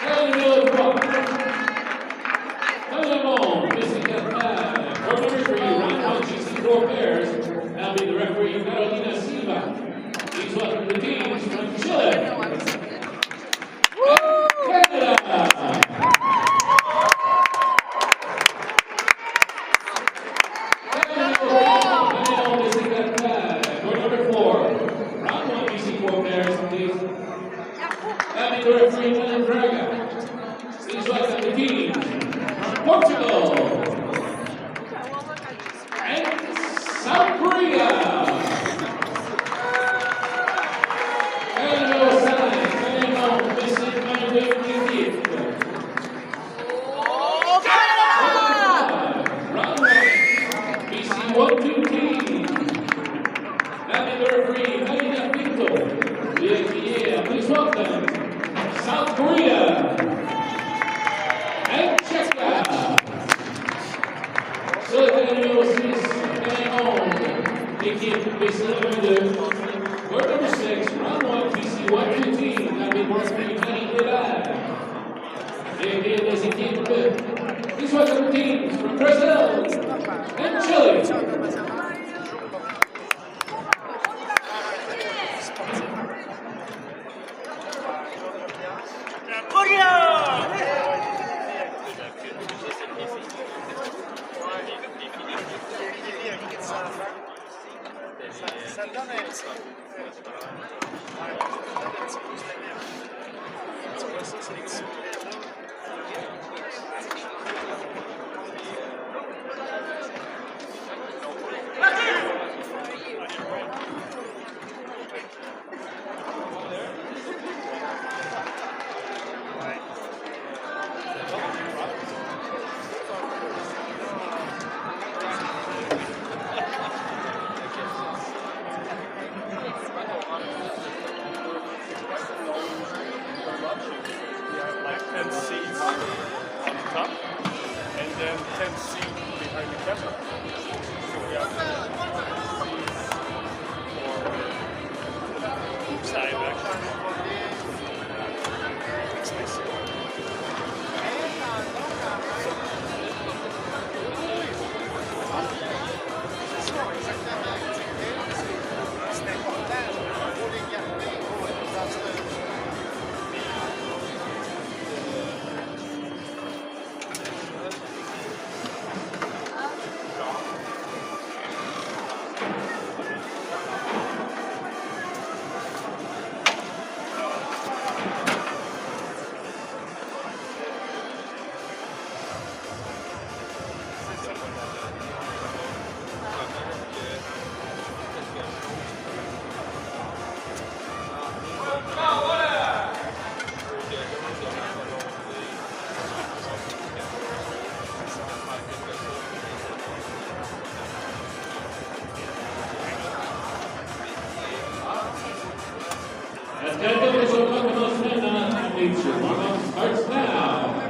Numéro 3. Deuxièmement, missing at 5. For number 3, round 1, GC4 pairs. Now be the referee, Carolina Silva. Please welcome the teams from Chile. Canada. Portugal and South Korea. Hello, Sai. Hello, Mrs. Mandarin. Round 1, BC 1-2 team. Having the referee, Marina Pinto. Please welcome South Korea. L'équipe BC 1-2. Word number 6, round 1, BC 1-2 team. Now be more free money for that. Les équipes. Please welcome teams from Brazil and Chile. Starts now.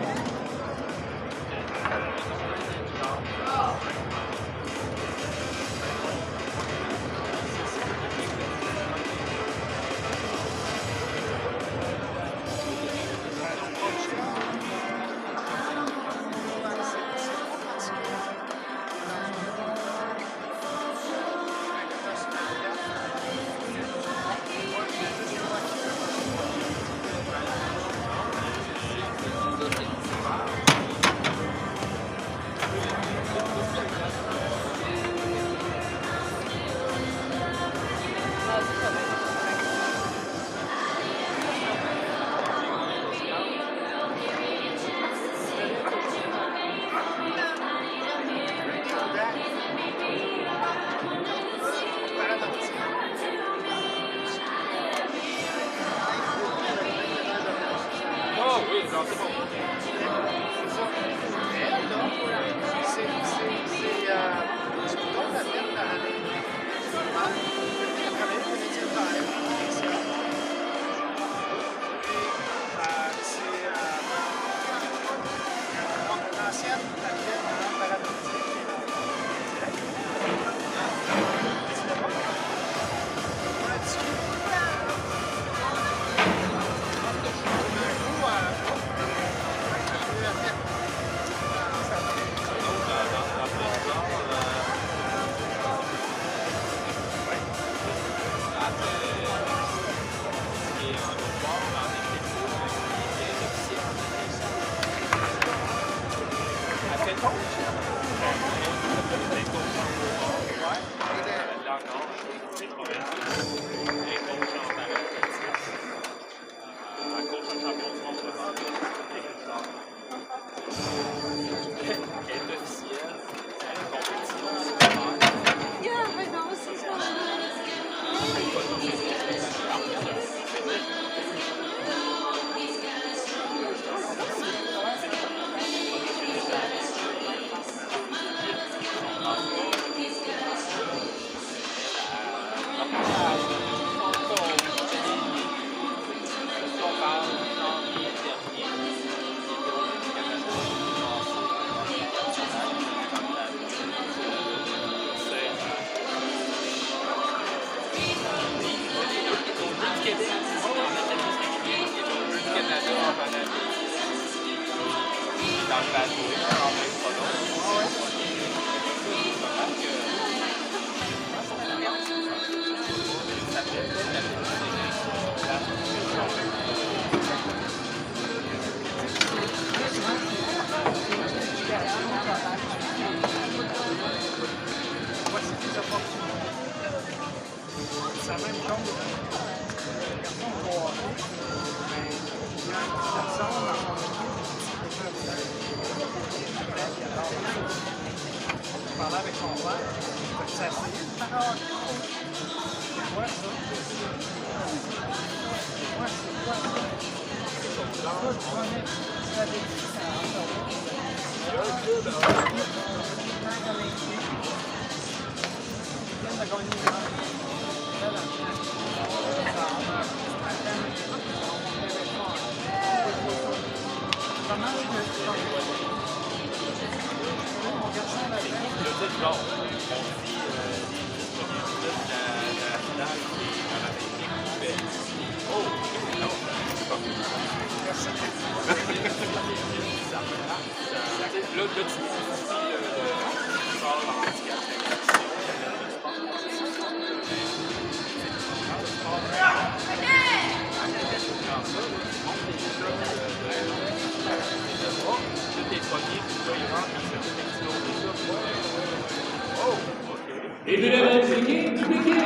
If it events begin to begin.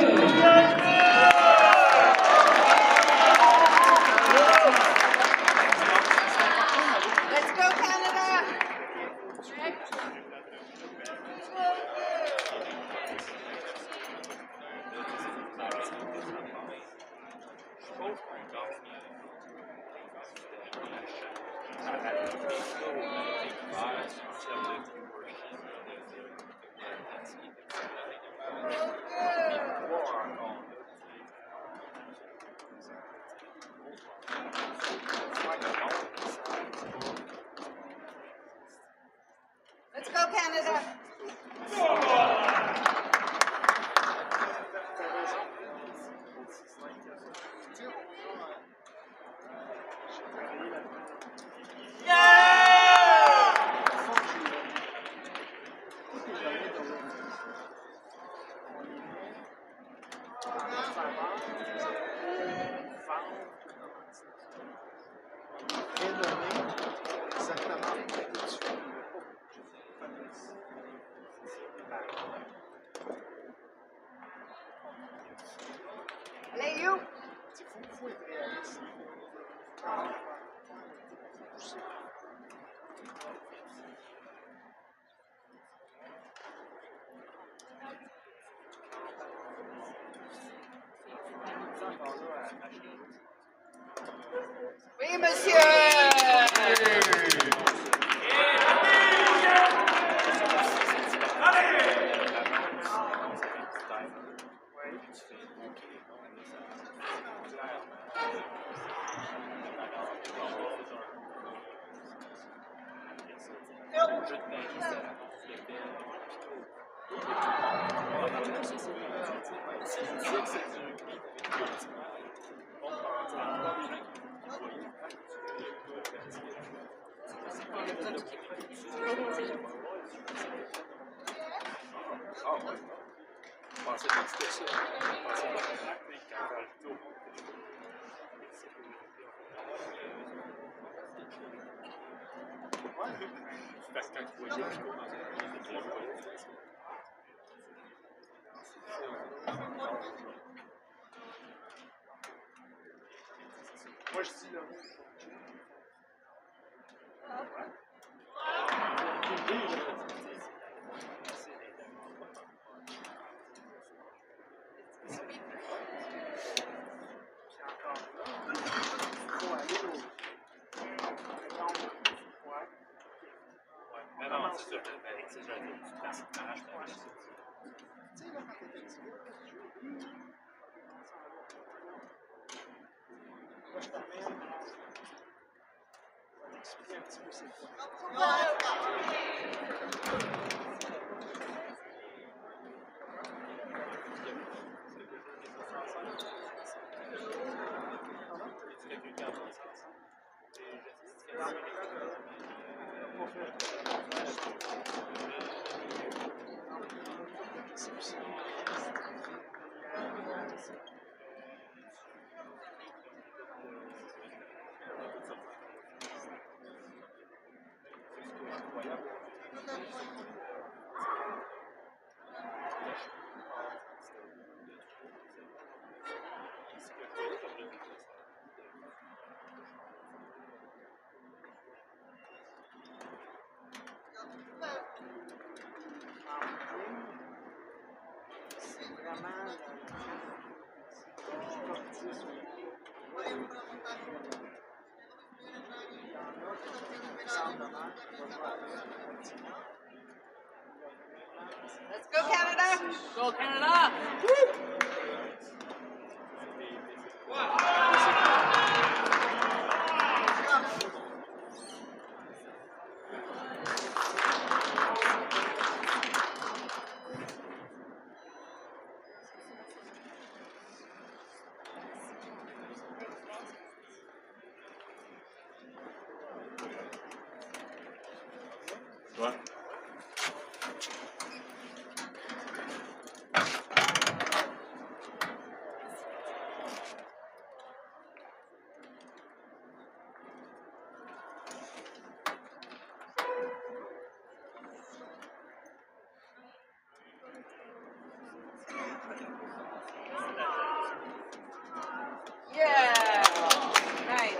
Let's go, Canada! Let's go, Canada! Allez, you! Oui, monsieur! Moi je dis là. Non, c'est sûr. C'est sûr. Tu passes une arrache ta vache. Tu sais, là, quand t'étais petit, là, tu jouais. Là, je t'amène. Je vais t'expliquer un petit peu c'est quoi. C'est vraiment Let's go, Canada! Go Canada! Toi? Yeah! Nice.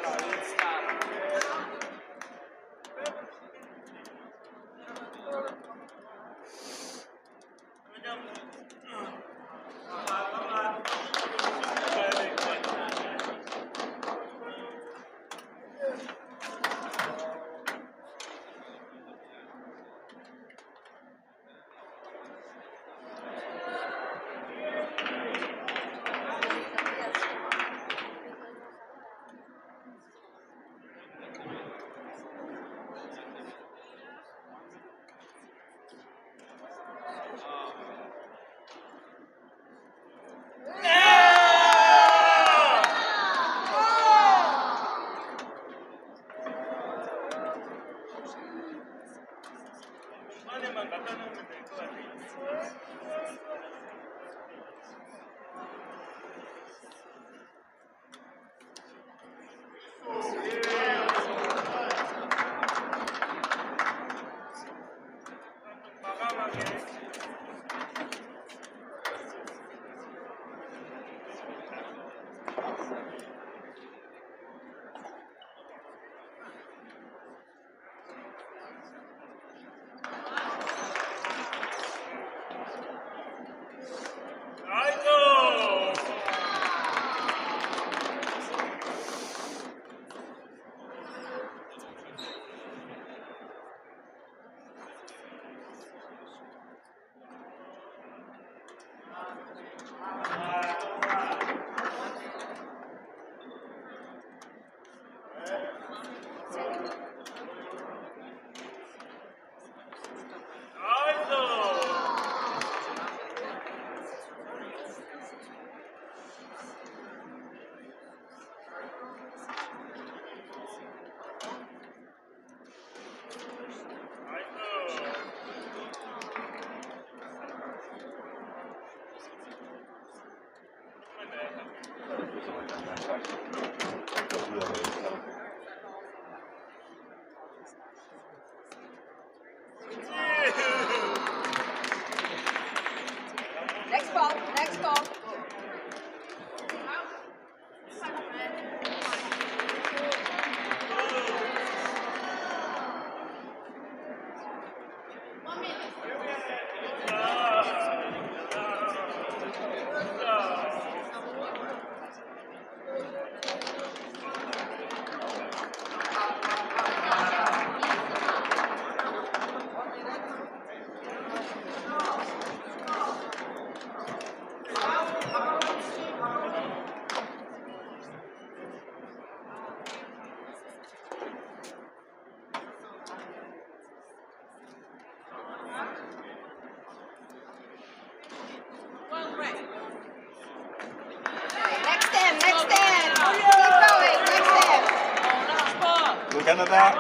Canada.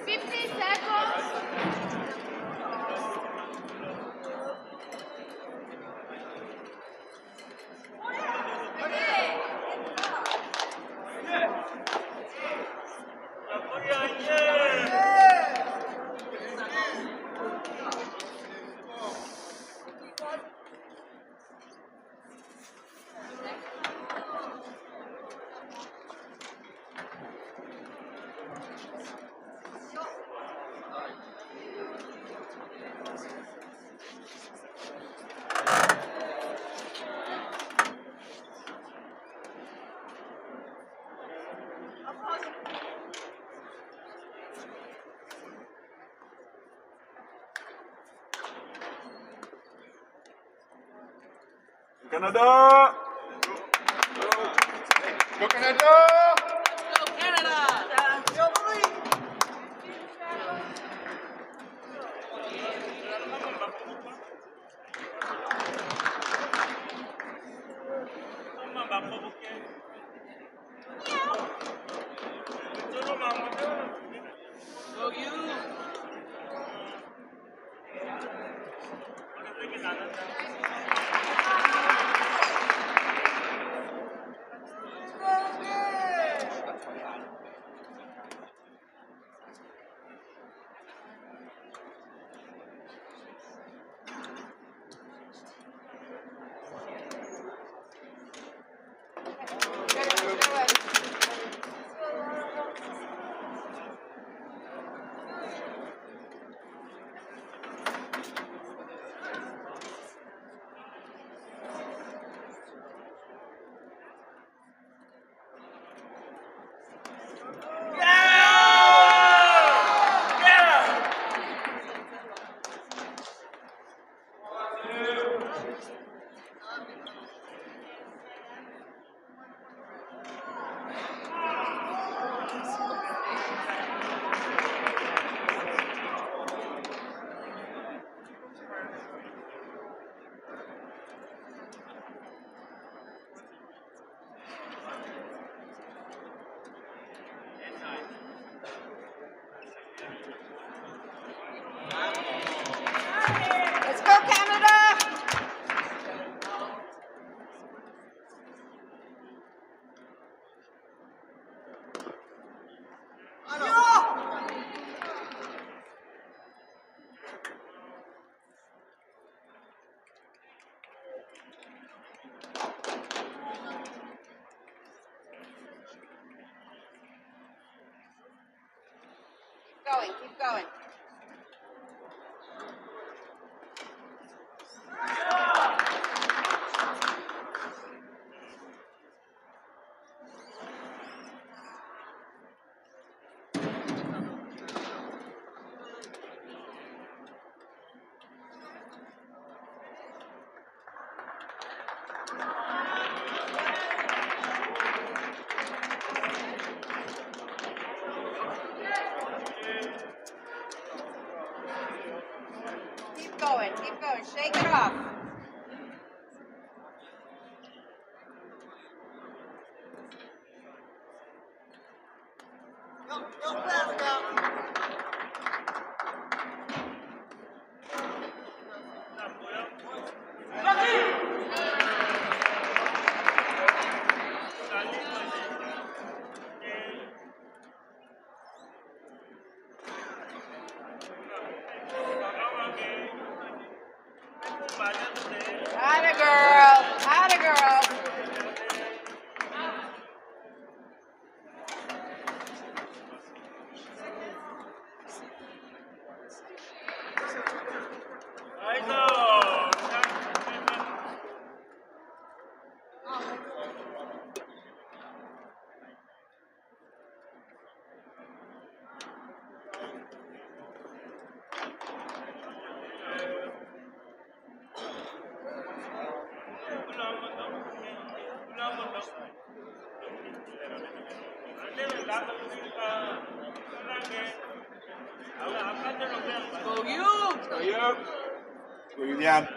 50 seconds. Canada. Go Canada! Go Canada. 한번 바꿔볼게. 왼쪽으로만 한번 Go you. 오른쪽이 나는다. Let's go Canada. Keep going. Keep going. Shake it off. Atta girl. Go you. Go you! Go Union.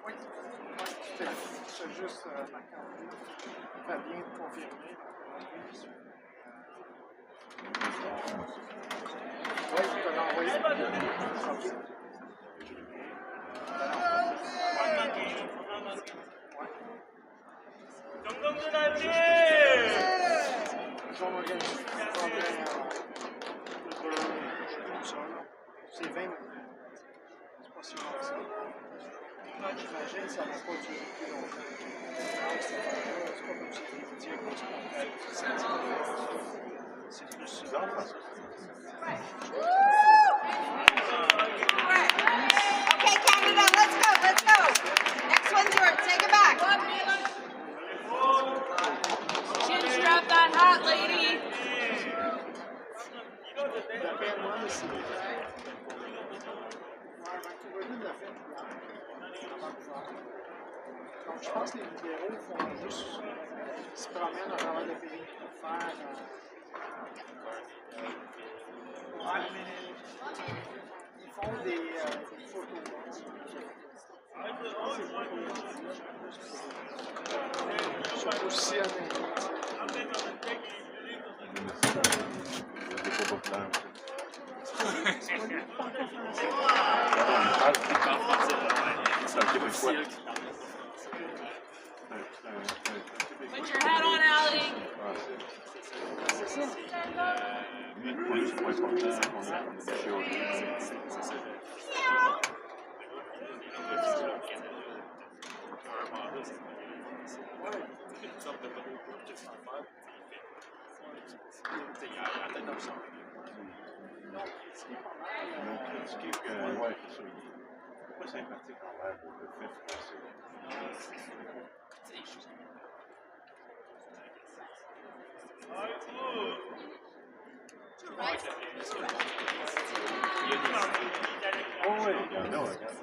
Oui. C'est juste Fabien de confirmer. Oui, je peux l'envoyer. Je vais m'organiser. C'est 20 minutes. C'est pas si long que ça. J'imagine que ça ne va pas durer plus longtemps. C'est pas comme si tu étais c'est plus souvent parce que Okay, Canada, let's go, let's go. Next one's yours. Take it back. Chin strap that hat, lady. la paire moi, c'est Vancouver l'a fait donc je pense que les libéraux font juste se promènent à travers le pays pour faire ils font des photos. Ils sont positionnés. Put your hat on, Allie. Pas sympathique envers le fait de passer. Oh oui, il y en a, regarde.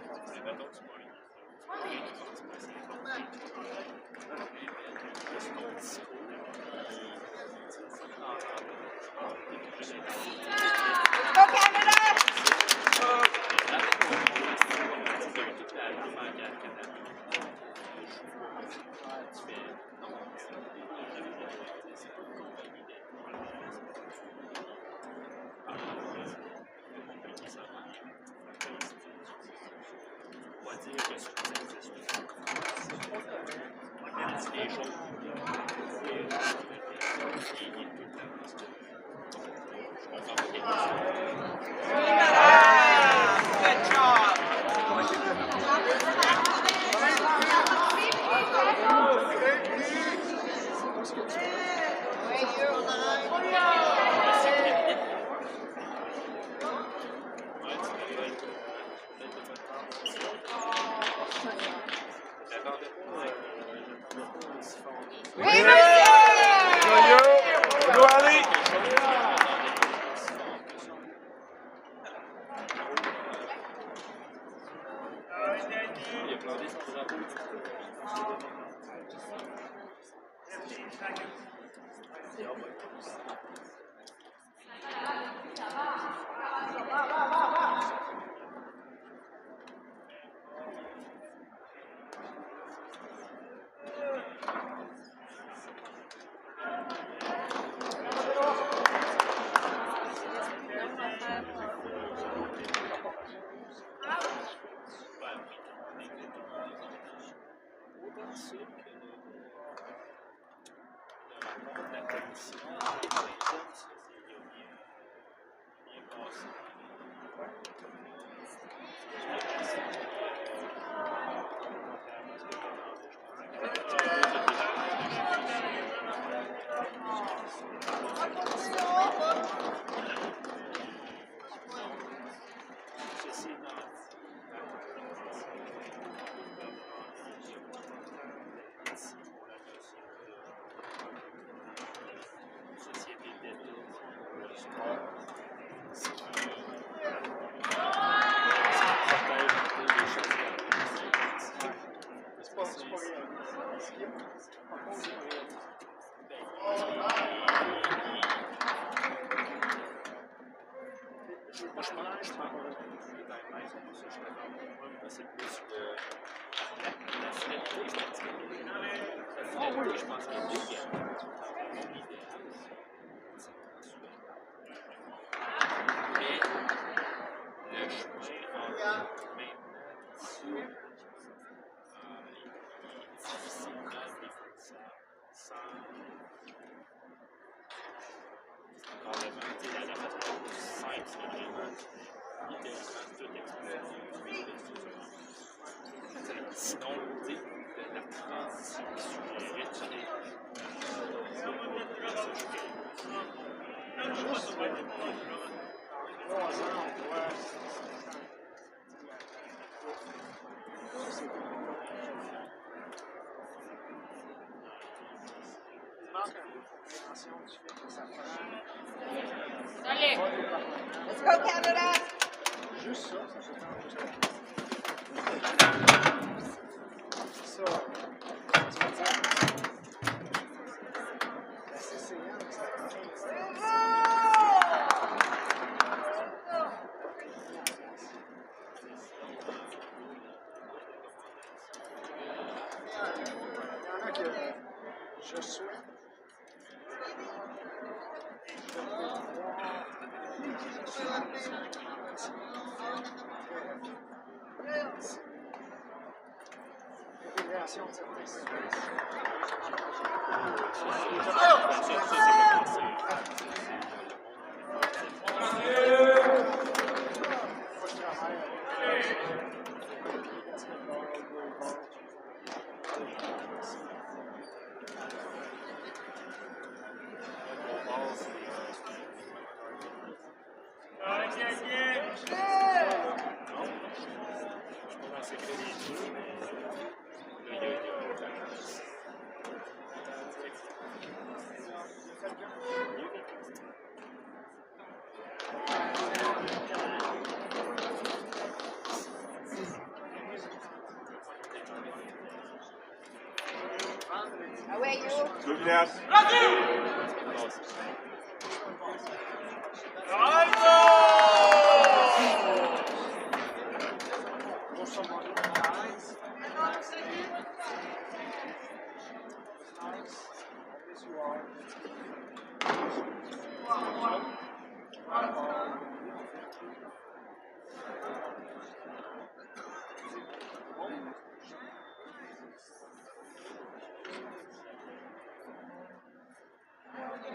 Let's go, Canada. Good job. Oui, monsieur! Sinon, tu sais, la transition qui suggérait Allez. Let's go, Canada. Juste ça, ça fait ça, tu vas dire, la CCM, c'est il y en a que je souhaite révélation de certains services. Moi, je travaille avec basketball, volleyball. Away, you. Good pass. Pour someone nice. Nice. As you are.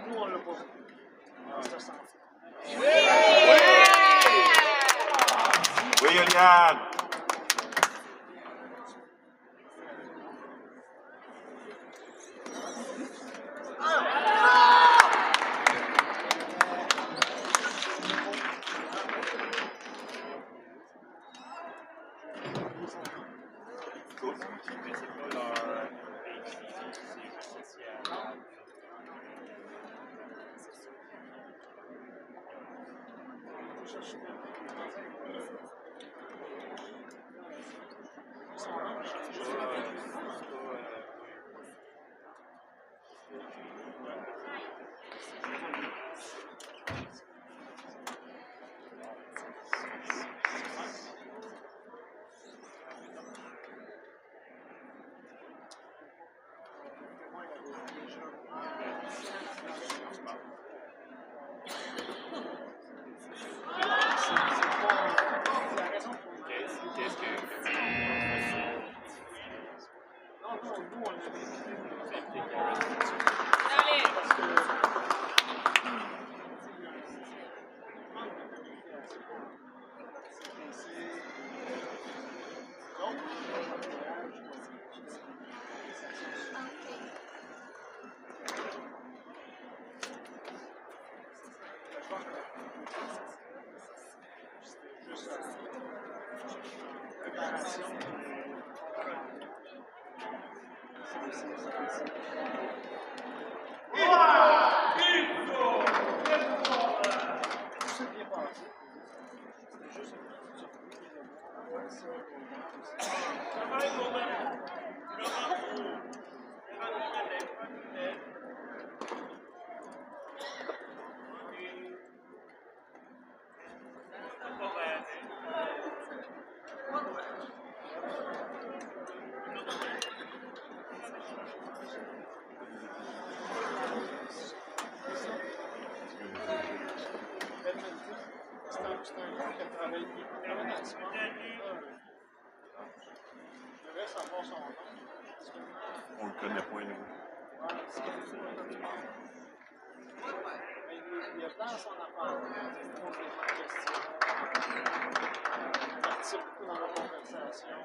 Nous, on l'a pas vu. C'est ça. Oui, Yann. Cool. Qu'est-ce que Non, nous, on a des Allez. parce que c'est un gars qui a travaillé dans la ciment. Je devrais savoir son nom. On le connaît pas, nous. Il a plein son affaire. Il pose des questions. Il participe beaucoup dans la conversation.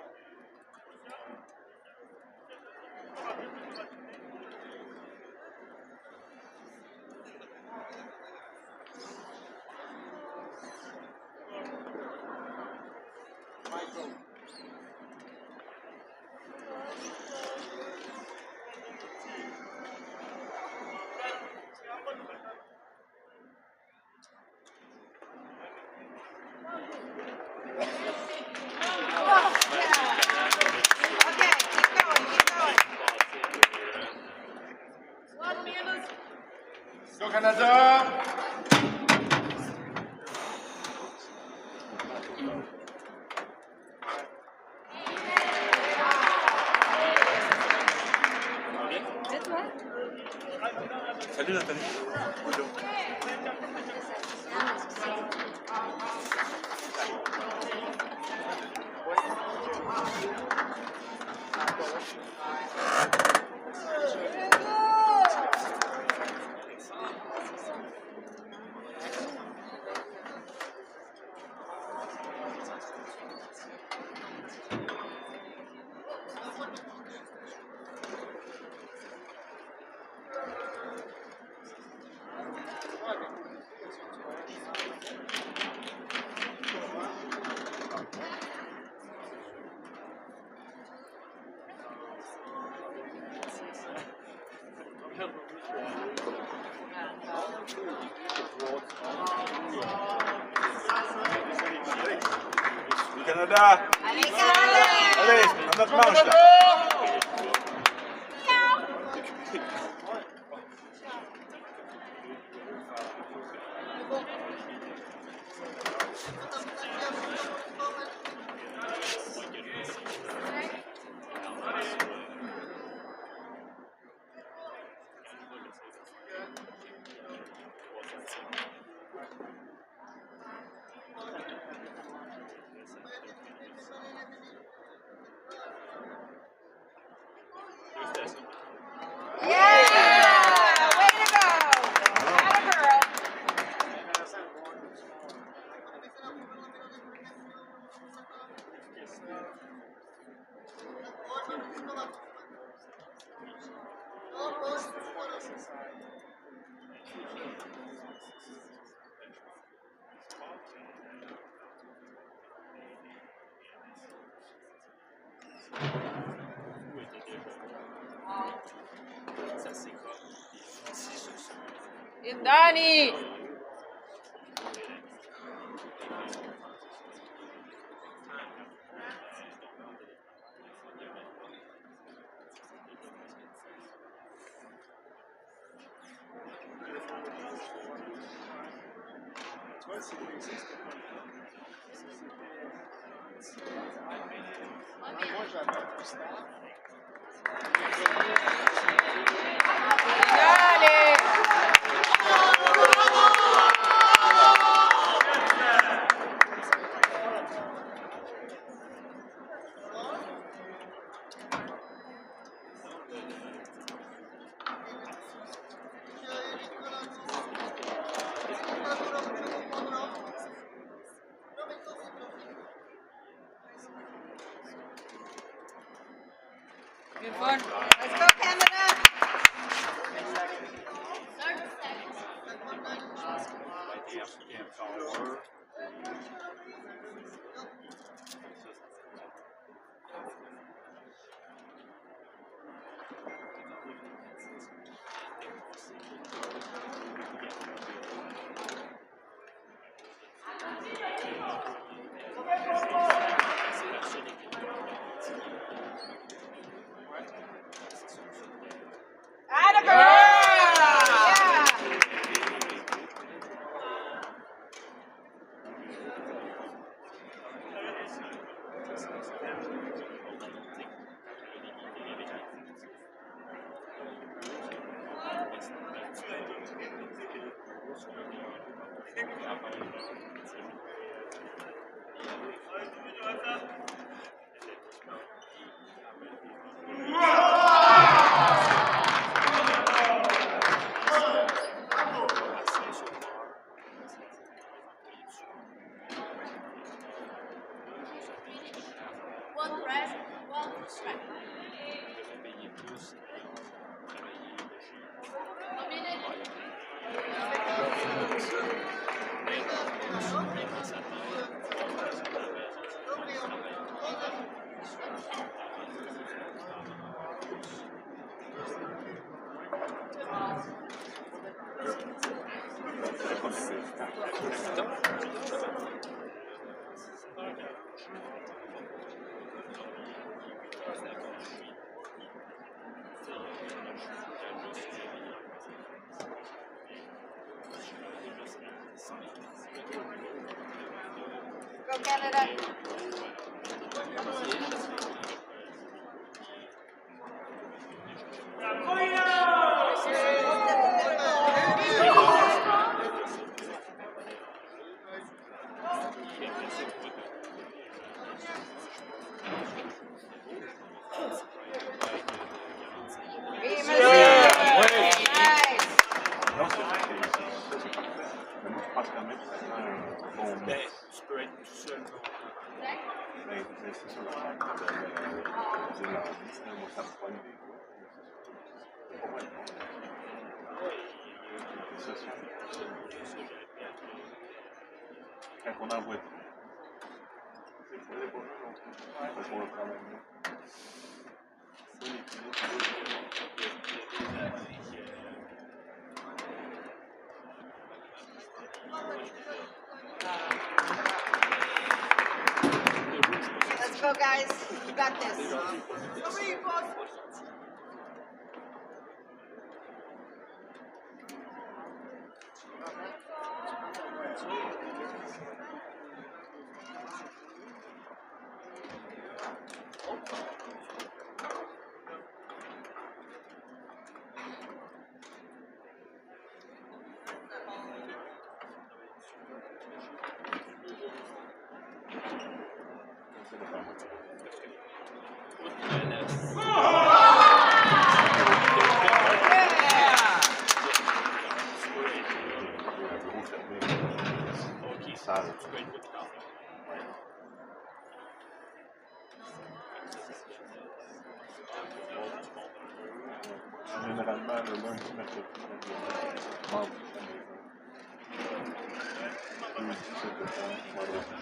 Michael. Okay, keep going, keep going. One Amanda's. Go Canada! Salut Nathalie. Bonjour. Le Canada! Allez, Canada! Allez, à notre manche là! Yeah! Way to go! Atta girl. And Donnie. Moi, j'adore tout ça. Finale! Good fun. Let's go, Canada. Atta girl! Yeah. One press, one strike. A minute. Go, Canada. Nice. Non, c'est vrai que mais moi, je pense quand même que ça prend un bon Ben, mix. tu peux être tout seul. Mais c'est sûr, le fait que de l'envie, moi, ça me pogne des fois. C'est pas mal bon. C'est social. Quand on en voit trop, c'est pas les bons non plus. Parce qu'on va quand même là. C'est l'équilibre. Let's go, guys. You got this. Généralement, le lundi, mercredi, mardi, jeudi, c'est le temps, vendredi.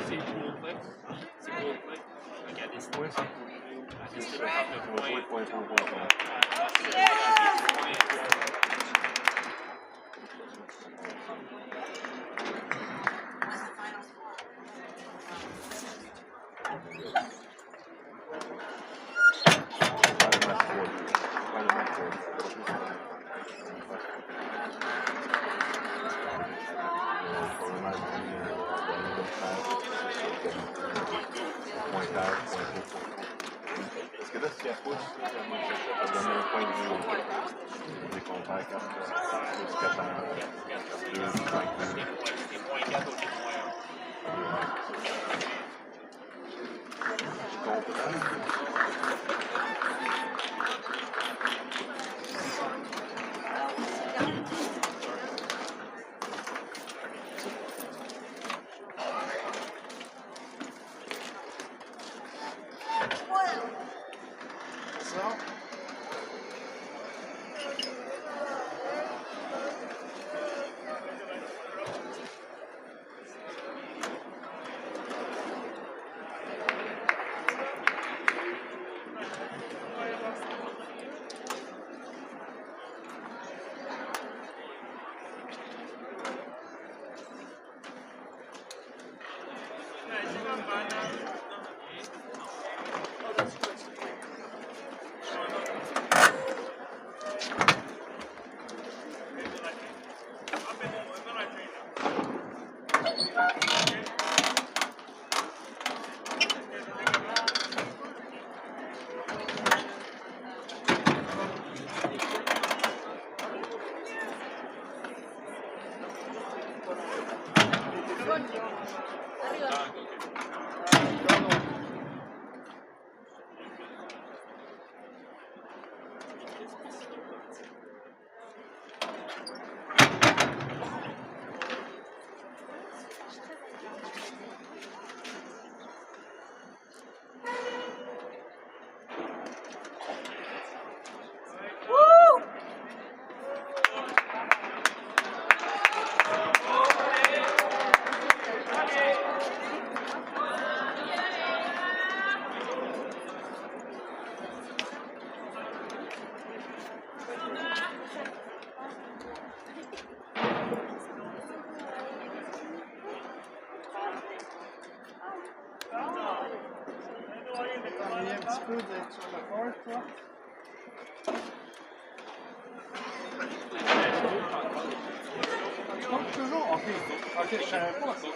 C'est cool, play. C'est cool, play. Regardez ça. Oui, ça. Restez là dans le point. Point. Parce que là, si elle pousse, ça donne un point de vue. Dès qu'on perd 4 plus 4 ans, 2, 5 Des points 4 au lieu de moins 1. Je comprends. T'ennuies un petit peu d'être sur le court, toi? Tu comptes toujours? Ok, je savais pas ça.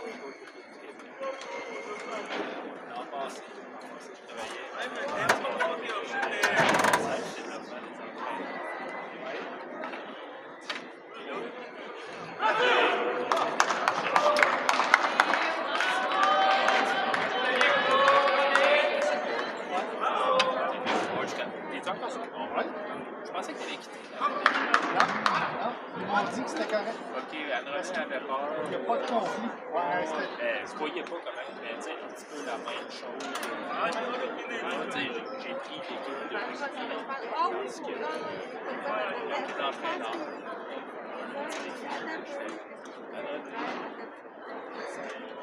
L'an passé, je travaillais. T'es encore sur le bon? Ouais. Je pensais que t'allais quitter. Non, ils m'ont dit que c'était correct. Ok, André avait peur. Il n'y a pas de conflit. Ouais, c'était... Je voyais pas comment il faisait un petit peu la même chose. Tu sais, j'ai pris les deux Ah oui, Parce que, non, il est entraîneur.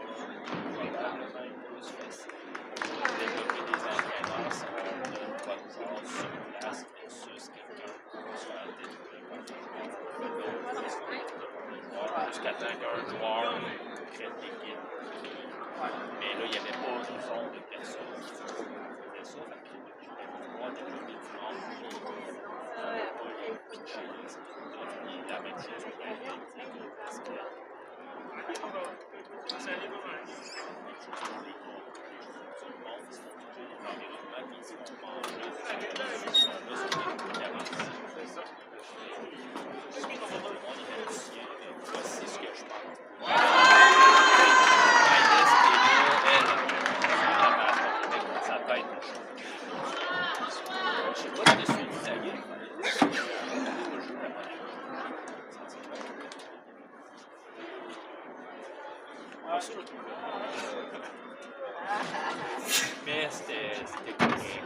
Probablement être plus facile. Développer des entraîneurs sans pas pouvoir sur place versus quelqu'un sur la tête jusqu'à temps qu'un joueur crée de l'équipe. Mais là, il n'y avait pas de zone de personnes qui faisaient ça. Fait que je voulais pouvoir développer du monde pas les pitcher les autres. Et la même chose pour les basket. Voici ce que je pense. Sa tête. Je sais pas si tu suis sa gueule. Mais c'était correct.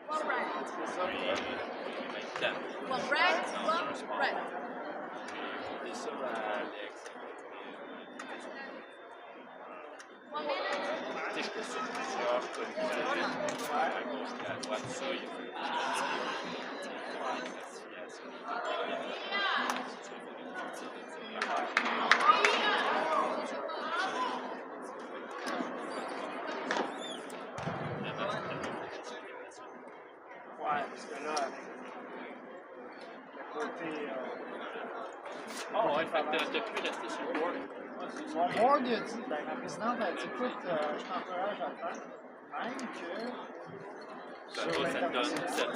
One red. Maintenant, One red, one red. c'est ça à Alex. One minute. Tu sais, j'étais sur plusieurs comités à gauche et à droite. Ça, il y a Ouais, parce que là, avec le côté. Oh, ouais, fait que t'as pu rester sur le board. Mon board, il a dit, ben, ma présidente a dit, écoute, je t'encourage à le faire. Même que. Ça te donne une style.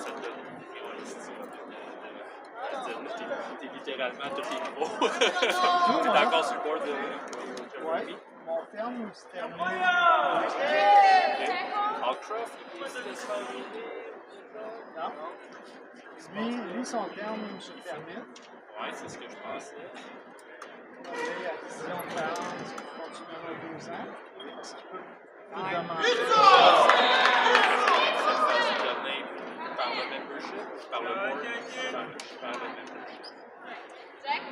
T'es littéralement tous les niveaux. T'es encore sur le board de. Ouais, mon terme se termine. Outcroft, il est Non. Lui, son terme se termine. ouais, c'est ce que je pensais. La décision de balance continuera 2 ans. Parce qu'il peut demander. Donné par le membership, par le board, par le membership. Jack.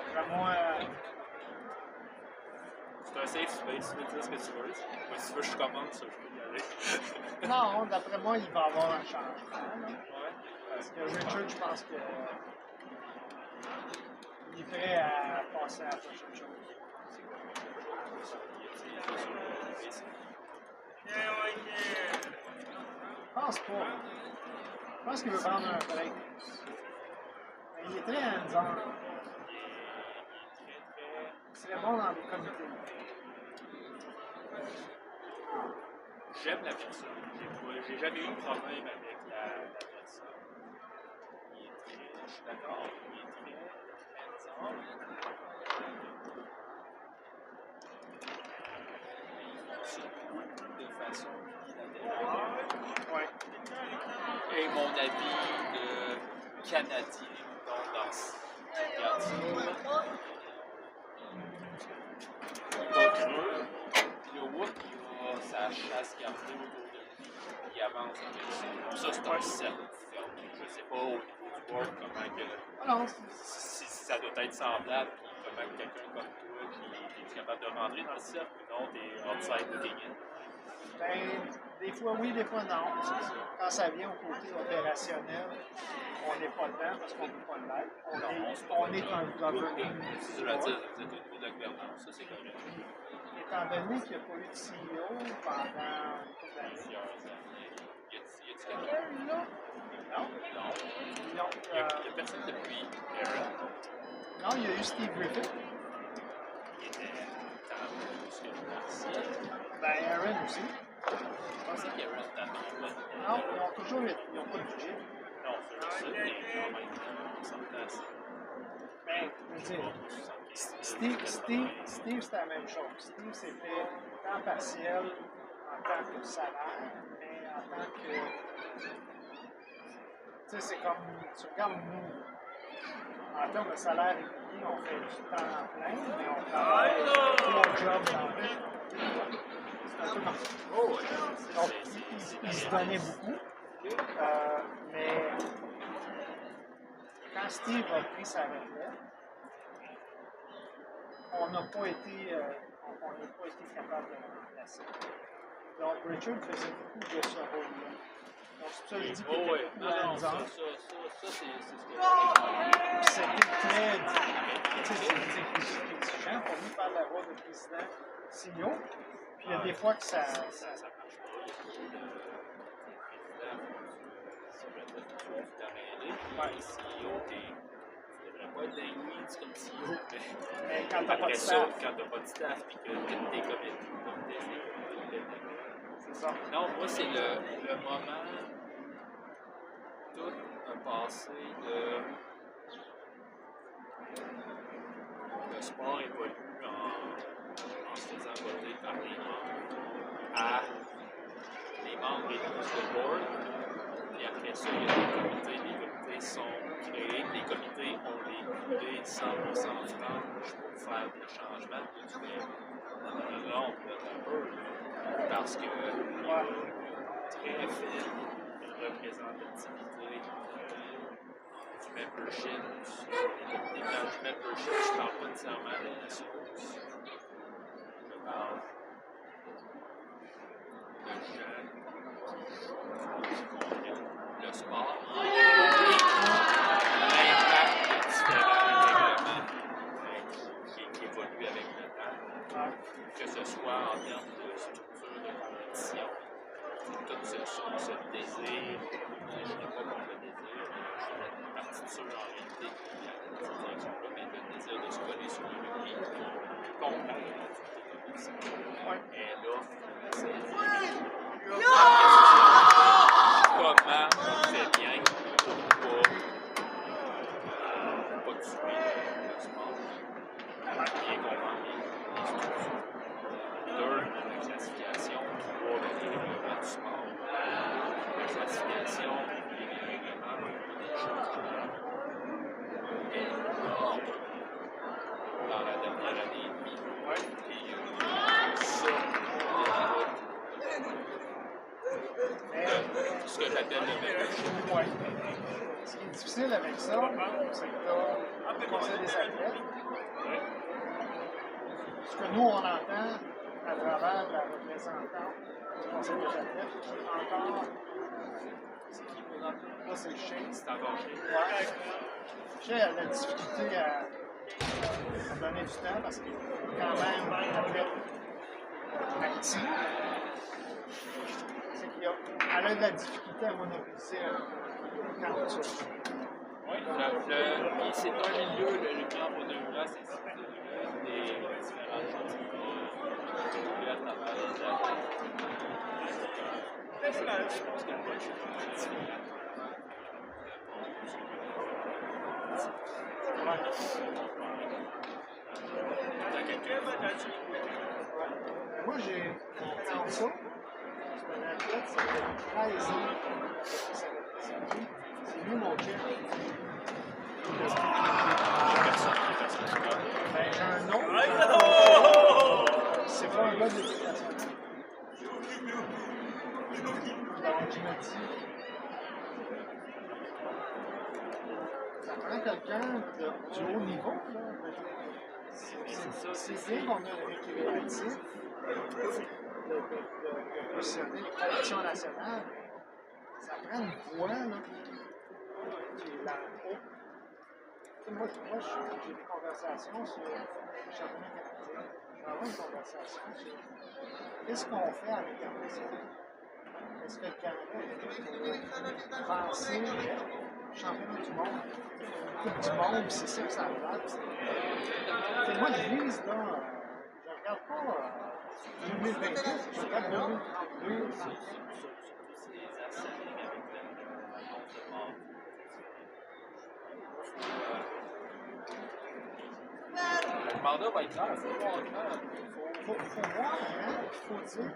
Après moi, C'est un safe space, tu peux dire ce que tu veux. Moi, si tu veux que je commence, je peux y aller. non, d'après moi, il va y avoir un changement. Là. Ouais. Parce que Richard, je pense que il est prêt à passer à la prochaine chose. Je pense pas. Je pense qu'il veut prendre un break. Mais il est très hands-on. Il serait bon dans les comités. J'aime la personne. J'ai jamais eu de problème avec la personne. Je suis d'accord, il est très hands-on. De façon unilatérale. Ouais. Et mon avis de Canadien dans ce quartier. Pas creux. Puis le Wood, il a sa chasse gardée autour de lui. Il avance avec ça. Ça, c'est un cercle fermé. Je ne sais pas au niveau du board comment que. Ah non, Si ça doit être semblable, puis comment que quelqu'un comme toi qui est capable de rentrer dans le cercle, puis non, t'es outside looking in. ben, des fois oui, des fois non. Quand ça vient au côté opérationnel, on n'est pas dedans parce qu'on ne peut pas l'être. On est un governing. C'est ça, je veux dire, vous êtes au niveau de la gouvernance, ça c'est correct. Étant donné qu'il n'y a pas eu de CEO pendant une couple d'années. Plusieurs années. Y a-t-il quelqu'un? Non. Non. Non. Il y a personne depuis Aaron. Non, il y a eu Steve Griffith. Qui était tant plus que Martial. Ben, Aaron aussi. Je pensais qu'Aaron était à Non, ils ont toujours été. Ils n'ont pas de budget. non, c'est ça, mais quand même, on s'entend assez. Ben, je veux dire, Steve, c'était la même chose. Steve, c'était temps partiel en tant que salaire, mais en tant que sais, c'est comme, tu regardes nous, en termes de salaire régulier, on fait du temps plein, mais on travaille 3 jobs dans le c'est un peu comme ça. Oh, ouais. Donc, il se donnait beaucoup, mais quand Steve a pris sa retraite, on n'a pas été capable de le remplacer. Donc, Richard faisait beaucoup de ce rôle-là. Donc, c'est pour ça que je dis qu'il Oh, ouais. était Non, non, ça, hands-on. c'est ce que C'était très exigeant pour lui faire la voix de président CEO. Puis il y a des fois que ça ça marche pas. Ouais, CEO, tu devrais pas être dingue, comme CEO, mais quand t'as pas de après ça, staff, quand t'as pas de staff et que t'es comités, c'est ça. non, moi, c'est le moment, tout un passé le sport évolue en se faisant voter par les membres à les membres élisent le board. Et après ça, il y a des comités. Les comités sont créés. Les comités ont les coulées 100% franches pour faire des changements. Tu fais là, on peut un peu. Parce que très faible représentativité du membership. Quand du membership, je ne parle pas nécessairement de la source. Je parle de gens le sport, l'impact de différents règlements qui évoluent avec le temps, que ce soit en termes de structure de compétition, tout ce désir, je ne sais pas comment le désir, la partie de ça en réalité, il y a cette direction-là, mais le désir de se coller sur le rugby, comprendre et là, c'est comment on fait bien pour pas tuer le sport, bien comprendre les structures. 2, la classification. 3, le développement du sport. La classification, les règlements, les changements. Et dans la dernière année et demie, ça, ce que j'appelle le membership. Ouais. Ce qui est difficile avec ça, c'est que tu as le conseil des athlètes. Ce que nous, on entend à travers la représentante du conseil des athlètes, qui est encore. C'est qui présentement? Là, c'est Shea. C'est encore chez nous. Ouais. Shea a de la difficulté à donner du temps parce qu'il est quand même athlète actif. Elle a de la difficulté à monopoliser quand tu Oui, puis c'est un milieu, le rugby en monoplace, c'est des différentes choses qui vont évoluer à travers les années. Je pense que le match est différent. T'as quelqu'un là-dessus? Moi, j'ai en ça. C'est un athlète, ça fait 13 ans. C'est lui mon chef. Ben, j'ai un nom. C'est pas un gars de l'éducation. Donc, je me dis, ça prend quelqu'un du haut niveau. Là. C'est bien qu'on a le récréatif de positionner les compétitions nationales. Ça prend une voix là, qui est là haut. Moi, j'ai des conversations sur le championnat canadien. Je vais avoir une conversation sur qu'est-ce qu'on fait avec l'international. Est-ce que le Canada est penser championnat du monde, Coupe du monde, c'est ça que ça va. Moi, je vise, là, je regarde pas 2028, je regarde 2032. Le mandat va être clair, c'est pas clair. Faut voir, hein, il faut dire,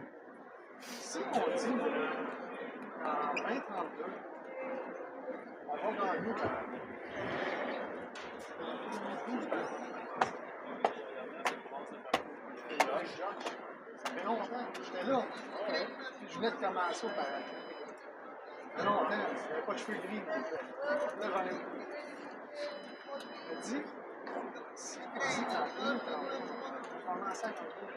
si on dit en 2032, on pas gagné quand même. Ça fait longtemps que j'étais là. Puis je venais de commencer au pareil. Ça fait longtemps, j'avais pas de cheveux gris. Là, j'en ai eu. Je me dis, si tantôt, on commençait à compter.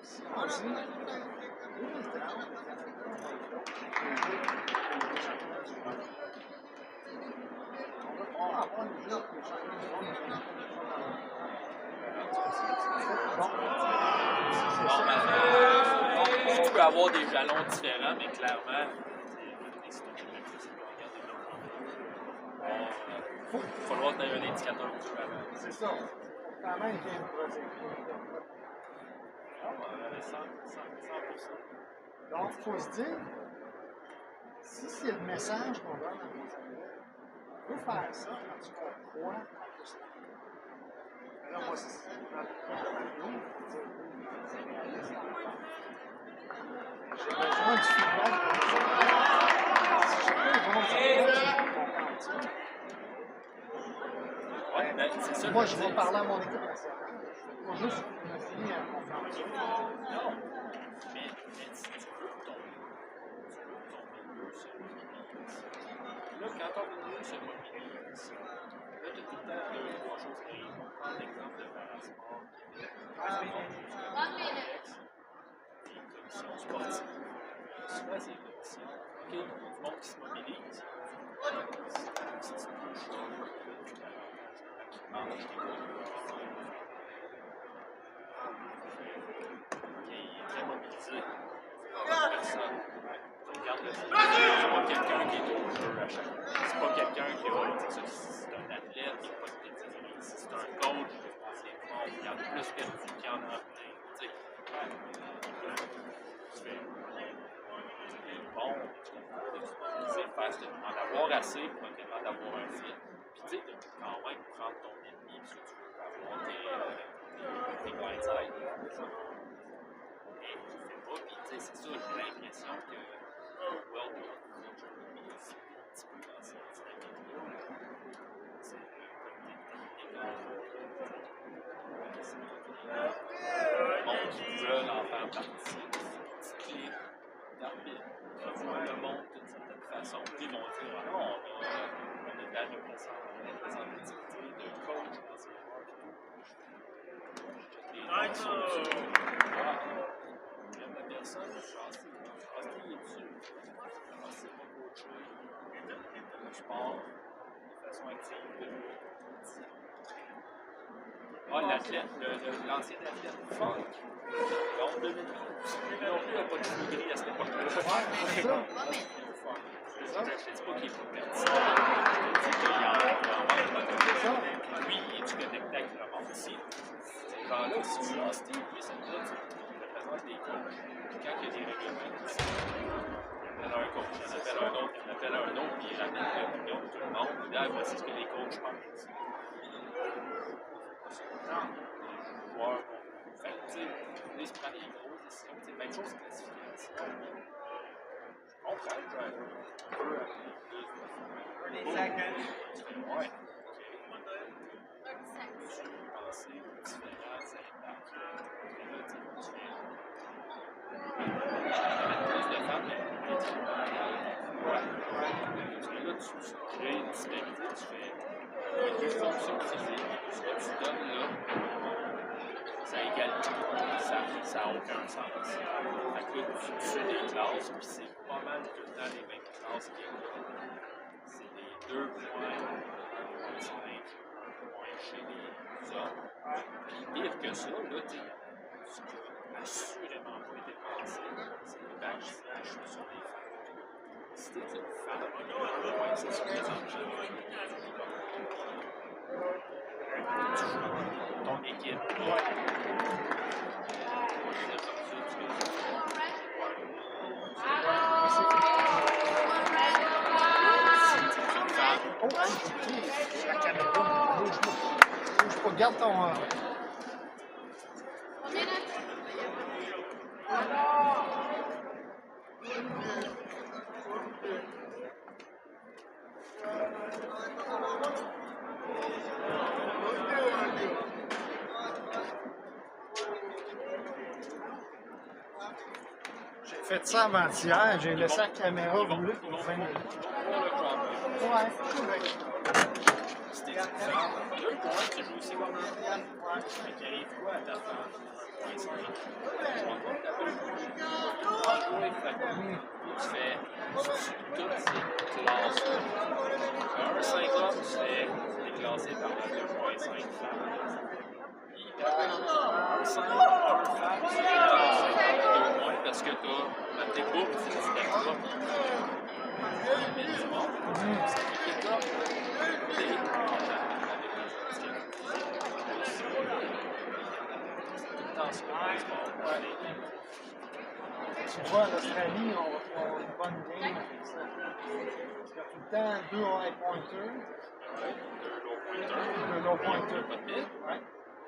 Si on dit, 2030, on va pas avoir les gens qui sont On peut avoir des jalons différents, mais clairement, il va falloir donner un indicateur au jalon. c'est ça. Quand même, il y a une protéine. Donc, il faut se dire, si c'est le message qu'on donne à nos amis, on peut faire ça quand tu crois en plus. Alors, moi, c'est j'ai besoin du feedback de mes amis. Si chacun va comprendre ça. Ouais, ben, c'est ça. Moi, je vais parler à mon équipe nationale. Je vais juste me finir à comprendre ça. Non. Mais si tu veux tomber sur là, quand on veut se mobilise, là, tu as tout le temps deux ou trois choses qui arrivent. On prend l'exemple de Parasport, les commissions sportives. Souvent, c'est les commissions. OK, il y a du monde qui se mobilise. Si tu touches qui mange des gros qui est très mobilisé. Personne. Regarde le film. C'est pas quelqu'un qui est au jeu à chaque fois. C'est pas quelqu'un qui a. C'est un athlète qui n'a pas de pédigree. C'est un coach qui a passé les fonds, qui en a plus perdu qu'il en a amené. Tu fais. Bon, tu mobiliser, en avoir assez pour être capable d'avoir un film. Puis tu sais, quand même prendre ton ennemi, parce que tu veux avoir tes blindside. Mais tu fais pas, puis tu sais, c'est ça, j'ai l'impression que World War Culture mise un petit peu dans cette dynamique-là. C'est le monde qui veulent en faire partie, c'est une clé d'arbitre. Voir le monde d'une certaine façon. Puis ils vont dire, ah non, on a de la représentativité de coach dans ces joueurs et tout. Les gens sont durs. J'aime la personne, je pense qu'il est dur. Je pense qu'il va coacher le sport de façon active depuis 10 ans. Ah, l'athlète, l'ancien athlète, Funk. En 2012. Non plus, il n'y a pas de cheveux gris à cette époque-là. Je ne dis pas qu'il est pas pertinent. Je dis qu'il y en a. Lui, il est connecté avec le monde ici. Ces gens-là, si tu dis, Steve, lui, c'est une autre, il représente les coachs. Quand il y a des règlements ici, il appelle un coach, il appelle un autre, il appelle un autre, puis il ramène l'opinion de tout le monde. Puis là, voici ce que les coachs pensent. Les joueurs vont faire, tu sais, ils se prennent les grosses décisions. C'est même chose classification. Je comprends le driver. On peut appeler les seconds. Ouais. Tu peux penser aux différents impacts. Et là, tu fais. Plus de femmes, mais ouais. Parce que là, tu crées une disparité, tu fais. Il y a deux fonctions physiques. Ce que tu donnes là, ça égalise. Ça n'a aucun sens. Fait que là, tu tues des classes, puis c'est pas mal tout le temps les mêmes classes qui sont. C'est les 2 points, 1,5 points chez les hommes. Puis pire que ça, là, tu peux assurément pas dépenser. C'est le backslash sur les femmes. Si t'es une femme, c'est sur les engins. Ton équipe. Oh, la caméra, bouge pas. Garde ton. fait ça avant-hier, j'ai laissé la caméra rouler pour 20 minutes. Ouais, c'est correct. C'était différent. 2 points, tu joues aussi comme un. Mais qui arrive quoi à ta fin? 1.5. Je m'en compte à 2 points. En jouer, tu fais toutes ces classes. Un 5 tu fais déclassé par la 2.5 femmes. Un 5, un femme, tu fais déclassé par la 2 points parce que tu as tes boucles, c'est du pas. Mais du monde, c'est qui est top. Tu vois, l'Australie, on a une bonne game avec ça. Parce qu'il y a tout le temps 2 high pointers. 2 low pointers. Pas de mid. Ouais.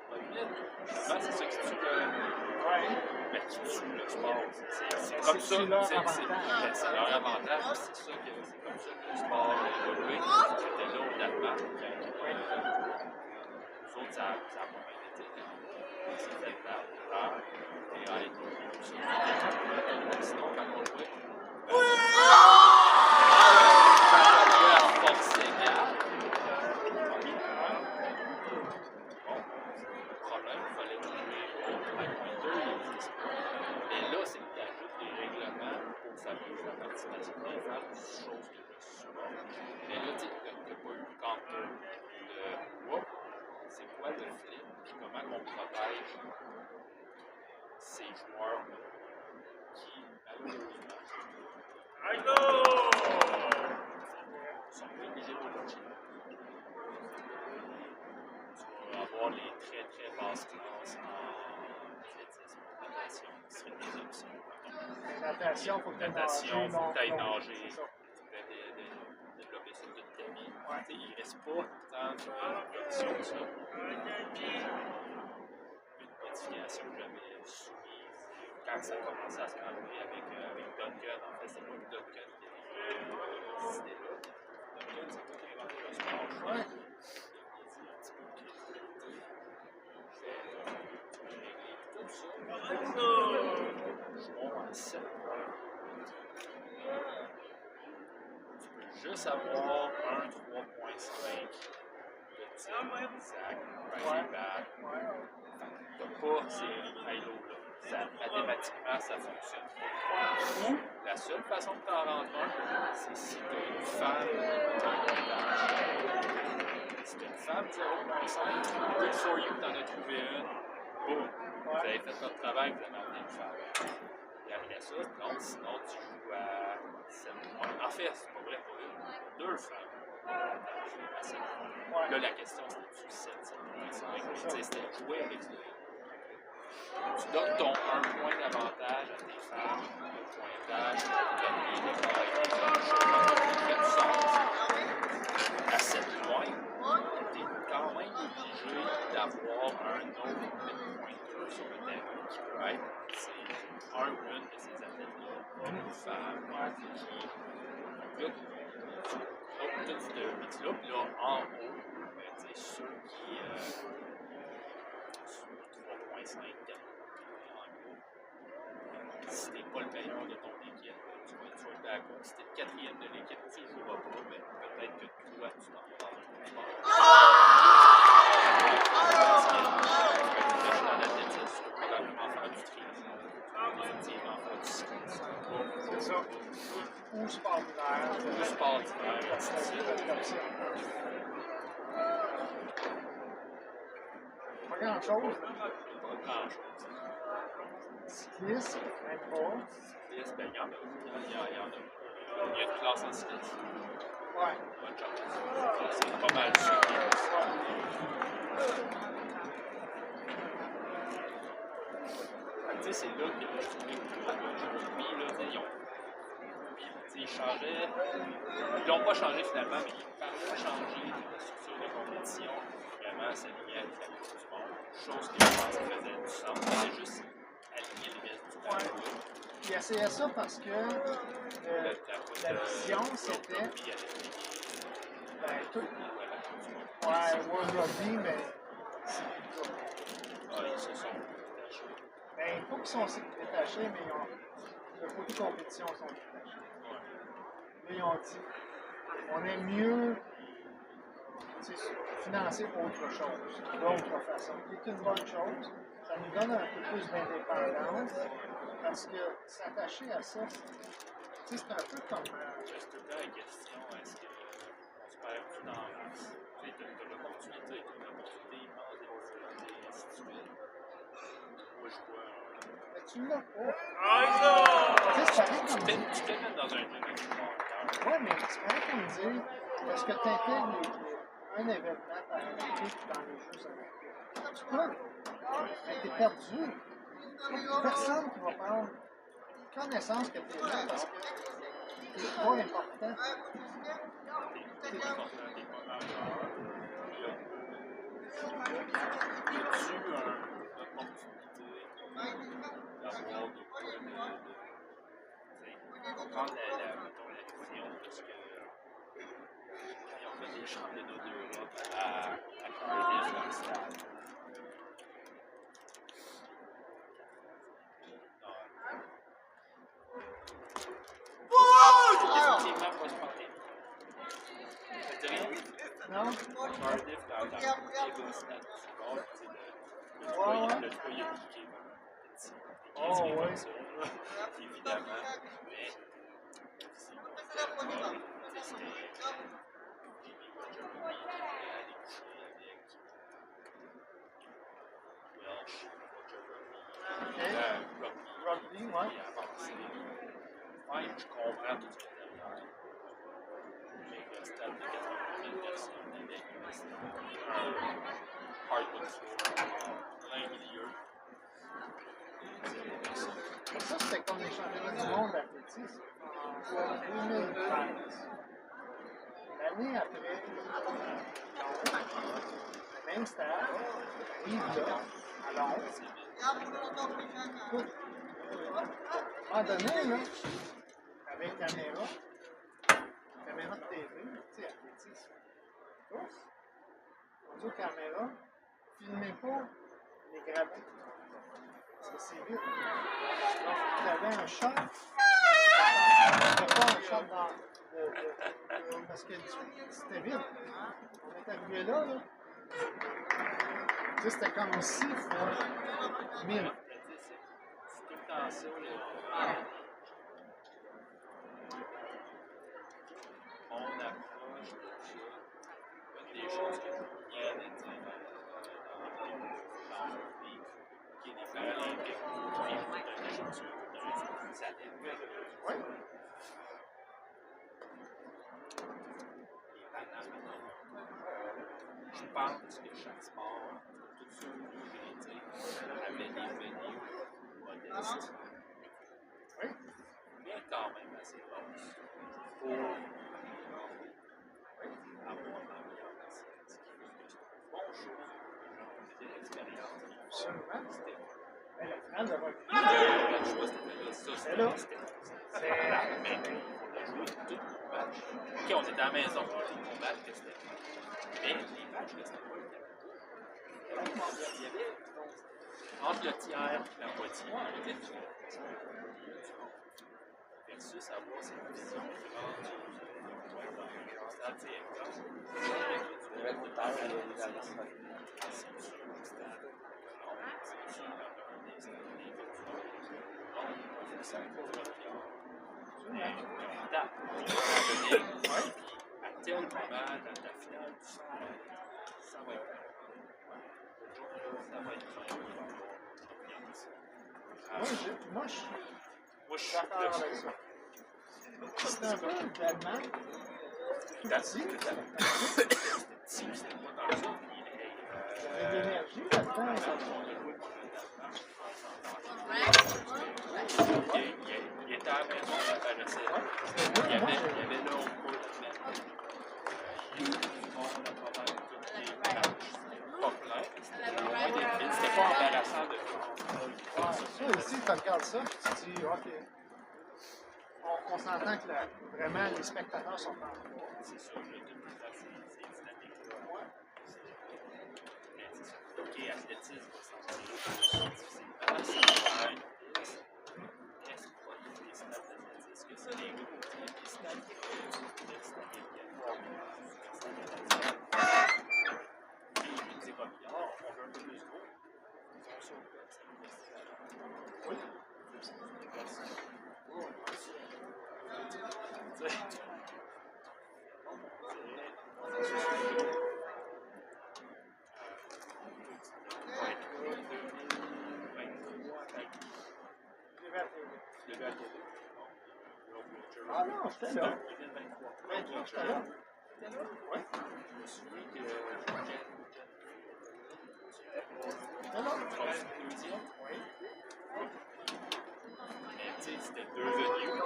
Pas de mid. Souvent, c'est ça qui tue mais qui tue le sport. C'est comme ça. C'est leur avantage. C'est ça que c'est comme ça que le sport a évolué. C'était là au Danemark. Nous autres, ça a pas mal été. C'est fait par l'heure. Et à l'époque, sinon, quand on jouait, à force égale. Bon, problème, il fallait jouer au high pointer, mais là, c'est que tu ajoutes des règlements pour favoriser la participation des femmes, chose que je suis souvent. Mais là, tu sais, tu n'as pas eu le counter de c'est quoi le flip, puis comment on protège ces joueurs qui, malheureusement, sont privilégiés pour le chien. Tu vas avoir les très très basses classes en athlétisme, natation, qui seraient des options. Natation, il faut que tu ailles Natation, il faut que tu ailles nager. nager. Tu peux développer ça toute ta vie. Il ne reste pas tant d'options que ça. Puis, une modification que j'avais soumise quand ça a commencé à se rentrer avec Duncan. En fait, c'est moi Duncan qui avait cette idée-là. Duncan, c'est moi qui ai inventé le sport. Ouais. Tout ça. Jouons en 7 points. Tu peux juste avoir un 3.5 de tir, Zach, right back. T'as pas ces halo-là. Mathématiquement, ça fonctionne pas. La seule façon de t'en rendre un, c'est si tu as une femme dans le montage. Si tu as une femme 0.5, good for you, t'en as trouvé une. Boum! Vous avez fait votre travail, vous avez amené une femme. Et après ça, non, sinon tu joues à 7 points. En fait, c'est pas vrai pour une, 2 femmes. À 7 points. Là, la question, c'est-tu 7, 7.5? C'était de jouer avec ça. Tu donnes ton 1 point d'avantage à tes femmes, le pointage, donner des travails, fait du sens. À 7 points, tu es quand même obligé d'avoir un autre mid-pointer sur le terrain qui peut être une de ces athlètes-là, une femme, qui. Là, tout ce mix-là, puis là, en haut, ceux qui. Sur 3.5, 4. Si t'es pas le meilleur de ton équipe, tu vas être d'accord. Si t'es le quatrième de l'équipe, tu ne joueras pas, mais peut-être que toi, tu t'en vas dans le sport. Dans l'athlétisme, tu peux probablement faire du triathlon. Définitivement faire du cyclisme. C'est ça. Ou sport d'hiver. Ou sport d'hiver, ainsi de suite. Pas grand-chose. Pas grand-chose. Cyclisme, même pas. Cyclisme, ben, il y en a. Il y a une classe en cyclisme. Ouais. Bonne chance. C'est pas mal suivi. Tu sais, c'est là que je trouvais que aujourd'hui, ils changeaient. Ils l'ont pas changé finalement, mais ils parlaient de changer la structure de compétition. Vraiment s'aligner avec la Coupe du Monde. Chose que je pensais faisait du sens. C'était juste aligner les restes du tableau. Ils essayaient ça parce que la vision, c'était. Ben, tout. Ouais, World Rugby, mais. Ah, ils se sont détachés. Ben, il faut qu'ils soient détachés, mais le côté compétition sont détachés. Là, ils ont dit, on aime mieux financer autre chose, d'autre façon, qui est une bonne chose. Ça nous donne un peu plus d'indépendance, parce que s'attacher à ça, c'est un peu comme... C'est tout le temps la question, est-ce qu'on se perd-tu dans la masse? Tu sais, t'as l'opportunité immense d'évoluer, et ainsi de suite. Moi, je vois Mais tu l'as pas. Ah, Tu sais, c'est pareil comme tu te mets dans un jeu de ouais, mais c'est pareil comme dire, est-ce que tu intègres un événement paralympique dans les Jeux olympiques? Tu peux, mais t'es perdu. Personne qui va prendre connaissance que t'es là parce que t'es pas important. Prendre la vision, parce que quand ils ont fait des championnats d'Europe à Cardiff, dans le stade, définitivement pas sportif. Ça te dit rien? Non? Cardiff, dans le stade, c'est bon, le toit, il a piqué petit. Oh, ouais. Évidemment, mais Rugby, ouais. Ouais, je comprends tout ce que tu as dit. Mais le stade de 80 000 personnes avec un hardwood floor plein milieu. Ça, c'était comme les championnats du monde d'athlétisme en 2013. L'année après, le même stade, Yves là, à Londres. Écoute, à un moment donné, là, avec caméra de TV, tu sais, athlétisme, tous, on dit aux caméras, filmez pas les gravés. Parce que c'est vite. Donc, tu avais un shot. Pas un shot dans. Parce que c'était vite. On est arrivé là. Tu sais, c'était comme 6 fois 1000. C'est tout le temps ça. On approche de ça. Une des choses que je viens de dire dans mon vie, qui est des Paralympiques, qui est déjà sur ça dépend. Oui. Je pense que chaque sport, tout ça, avait des venues modestes. Oui. Mais quand même assez grosses pour avoir l'ambiance. Bon show, c'était l'expérience. Absolument. C'était Mais la finale de rugby. je sais pas si c'était là, ça, C'est là. c'était mais on a joué tout le match. Ok, on était à la maison, on a joué tout le match que c'était. Mais les matchs restaient pas le temps. Il y avait entre le tiers et la moitié, il y avait du versus avoir cette vision grande du stade, c'est exemple. Il y avait le temps à tel moment dans ta finale, ça va être Moi, je suis d'accord avec ça. C'est un peu tellement tout petit. c'était pas dans le zone, Il y avait de l'énergie là-dedans. il était à la maison, ça paraissait. Il y avait là au cours de la semaine. Il y a eu du monde à travers toutes les matchs. Pas plein. C'était pas embarrassant de Ouais, ça aussi, tu regardes ça, puis tu te dis, OK. On s'entend que vraiment les spectateurs sont en bas. c'est sûr, le double c'est dynamique. OK, athlétisme, c'est difficilement, ça va être exploiter ça, les gars, c'était puis il me dit comme, ah, on veut un peu plus gros. Ils ont ça au fait, ça nous laisse. Oui. Ah non, c'était là. 23, j'étais là. Ouais. Je me souviens que deuxième. Oui. Mais tu sais, c'était 2 venues.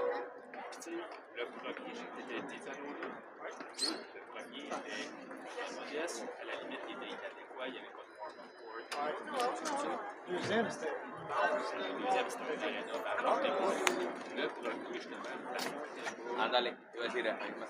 Tu sais, le premier, j'étais désolé. Le premier était modeste. À la limite, il était inadéquat. Il n'y avait pas de warm-up. Deuxième, c'était. Le deuxième, c'était un arena. Le premier, justement, la Ándale, iba a decir, ahí más